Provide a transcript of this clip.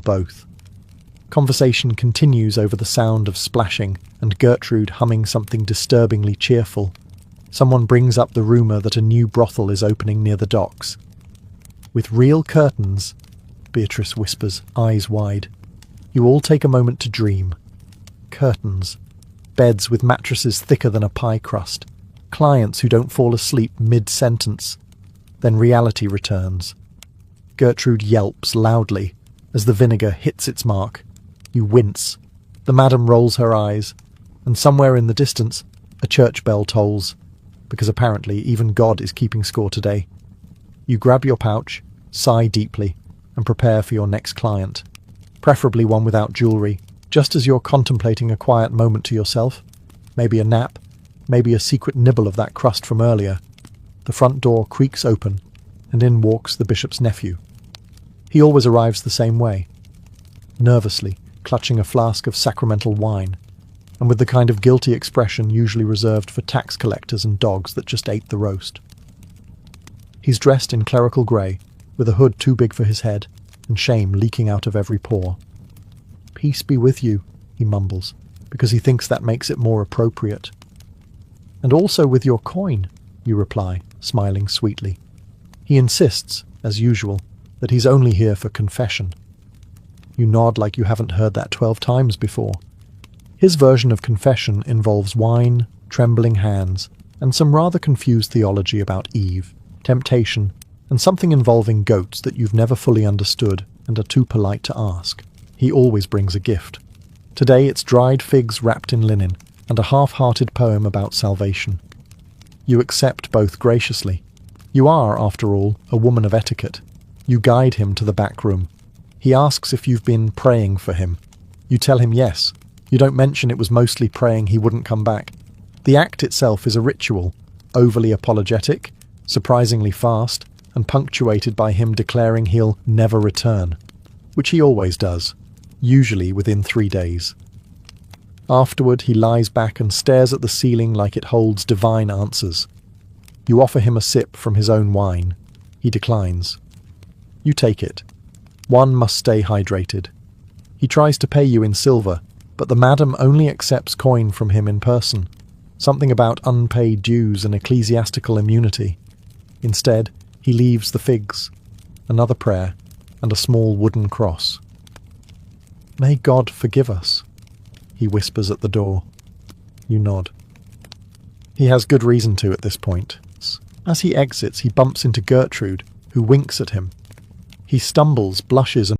both. Conversation continues over the sound of splashing and Gertrude humming something disturbingly cheerful. Someone brings up the rumour that a new brothel is opening near the docks. "With real curtains," Beatrice whispers, eyes wide. You all take a moment to dream. Curtains. Beds with mattresses thicker than a pie crust. Clients who don't fall asleep mid-sentence. Then reality returns. Gertrude yelps loudly as the vinegar hits its mark. You wince. The madam rolls her eyes, and somewhere in the distance, a church bell tolls, because apparently even God is keeping score today. You grab your pouch, sigh deeply, and prepare for your next client, preferably one without jewellery, just as you're contemplating a quiet moment to yourself, maybe a nap, maybe a secret nibble of that crust from earlier. The front door creaks open, and in walks the bishop's nephew. He always arrives the same way, nervously, clutching a flask of sacramental wine, and with the kind of guilty expression usually reserved for tax collectors and dogs that just ate the roast. He's dressed in clerical grey, with a hood too big for his head, and shame leaking out of every pore. "Peace be with you," he mumbles, because he thinks that makes it more appropriate. "And also with your coin," you reply, smiling sweetly. He insists, as usual, that he's only here for confession. You nod like you haven't heard that 12 times before. His version of confession involves wine, trembling hands, and some rather confused theology about Eve, temptation, and something involving goats that you've never fully understood and are too polite to ask. He always brings a gift. Today it's dried figs wrapped in linen and a half-hearted poem about salvation. You accept both graciously. You are, after all, a woman of etiquette. You guide him to the back room. He asks if you've been praying for him. You tell him yes. You don't mention it was mostly praying he wouldn't come back. The act itself is a ritual, overly apologetic, surprisingly fast, and punctuated by him declaring he'll never return, which he always does, usually within 3 days. Afterward, he lies back and stares at the ceiling like it holds divine answers. You offer him a sip from his own wine. He declines. You take it. One must stay hydrated. He tries to pay you in silver, but the madam only accepts coin from him in person. Something about unpaid dues and ecclesiastical immunity. Instead, he leaves the figs, another prayer, and a small wooden cross. "May God forgive us," he whispers at the door. You nod. He has good reason to at this point. As he exits, he bumps into Gertrude, who winks at him. He stumbles, blushes, and